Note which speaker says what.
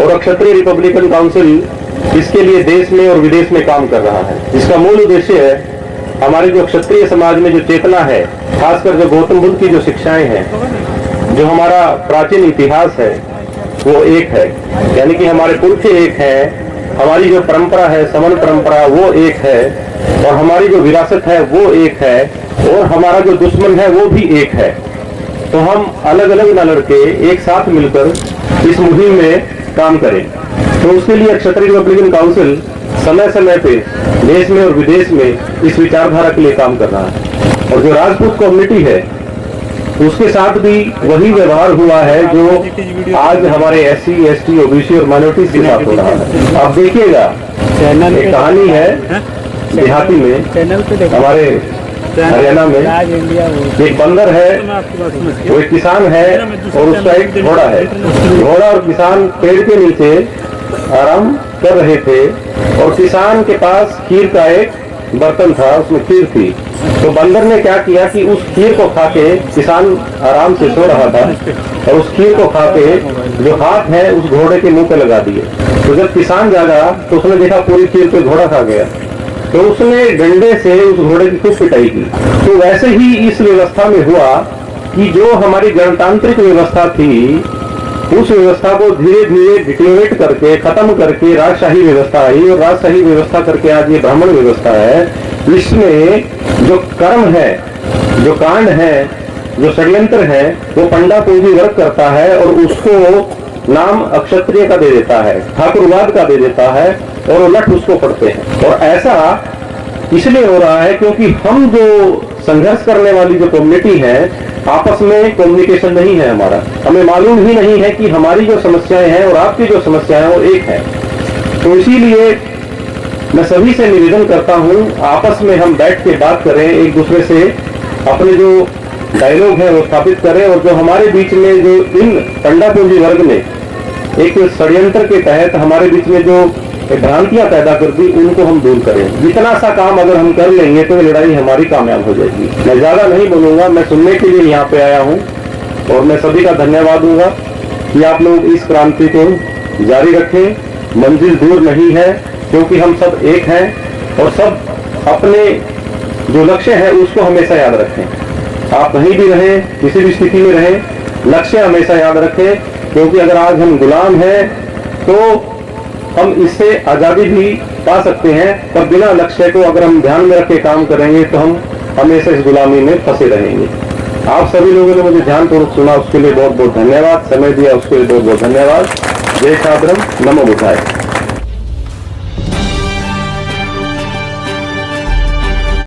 Speaker 1: और क्षत्रिय Republican council इसके लिए देश में और विदेश में काम कर रहा है। इसका मूल उद्देश्य है हमारे जो क्षत्रिय समाज में जो चेतना है, खासकर जो गौतम बुद्ध की जो शिक्षाएं हैं, जो हमारा प्राचीन इतिहास है वो एक है, यानी कि हमारे पुरख एक हैं, हमारी जो परंपरा है समन परंपरा वो एक है, और हमारी जो विरासत है वो एक है, और हमारा जो दुश्मन है वो भी एक है। तो हम अलग अलग न लड़के एक साथ मिलकर इस मुहिम में काम करें। तो उसके लिए क्षत्रिय रिपब्लिकन काउंसिल समय समय पे देश में और विदेश में इस विचारधारा के लिए काम कर रहा है। और जो राजपूत कम्युनिटी है उसके साथ भी वही व्यवहार हुआ है जो आज हमारे SC, ST, OBC और माइनॉरिटीज के साथ हो रहा है। आप देखिएगा, एक कहानी है देहाती में, हमारे हरियाणा में एक बंदर है, वो एक किसान है और उसका एक घोड़ा है। घोड़ा और किसान पेड़ के नीचे आराम कर रहे थे और किसान के पास खीर का एक बर्तन था, उसमें खीर थी। तो बंदर ने क्या किया कि उस खीर को खा के, किसान आराम से सो रहा था, और उस खीर को खा के जो हाथ है उस घोड़े के मुंह पे लगा दिए। तो जब किसान जागा तो उसने देखा पूरी खीर पे घोड़ा खा गया, तो उसने डंडे से उस घोड़े की खूब पिटाई की। तो वैसे ही इस व्यवस्था में हुआ कि जो हमारी गणतांत्रिक व्यवस्था थी उस व्यवस्था को धीरे धीरे डिटेरेट करके खत्म करके राजशाही व्यवस्था आई, और राजशाही व्यवस्था करके आज ये ब्राह्मण व्यवस्था है। इसमें जो कर्म है, जो कांड है, जो षड्यंत्र है, वो पंडा पूंजी वर्ग करता है और उसको नाम अक्षत्रिय का दे देता है, ठाकुरवाद का दे देता है, और उलट उसको पढ़ते हैं। और ऐसा इसलिए हो रहा है क्योंकि हम जो संघर्ष करने वाली जो कम्युनिटी है, आपस में कम्युनिकेशन नहीं है हमारा, हमें मालूम ही नहीं है कि हमारी जो समस्याएं हैं और आपकी जो समस्याएं हैं वो एक है। तो इसीलिए मैं सभी से निवेदन करता हूं, आपस में हम बैठ के बात करें, एक दूसरे से अपने जो डायलॉग है वो स्थापित करें, और जो हमारे बीच में जो इन पंडा पूंजी वर्ग ने एक षड्यंत्र के तहत हमारे बीच में जो भ्रांतियां पैदा कर दी, उनको हम दूर करें। जितना सा काम अगर हम कर लेंगे तो लड़ाई हमारी कामयाब हो जाएगी। मैं ज्यादा नहीं बोलूंगा, मैं सुनने के लिए यहाँ पे आया हूँ, और मैं सभी का धन्यवाद दूंगा कि आप लोग इस क्रांति को जारी रखें। मंजिल दूर नहीं है, क्योंकि हम सब एक हैं, और सब अपने जो लक्ष्य है उसको हमेशा याद रखें। आप कहीं भी रहें, किसी भी स्थिति में रहें, लक्ष्य हमेशा याद रखें, क्योंकि अगर आज हम गुलाम हैं तो हम इससे आजादी भी पा सकते हैं, पर बिना लक्ष्य को अगर हम ध्यान में रख के काम करेंगे तो हम हमेशा इस गुलामी में फंसे रहेंगे। आप सभी लोगों ने मुझे ध्यानपूर्वक सुना, उसके लिए बहुत बहुत धन्यवाद। समय दिया उसके लिए बहुत बहुत धन्यवाद। जय शाद्रम, नमो बुद्धाय।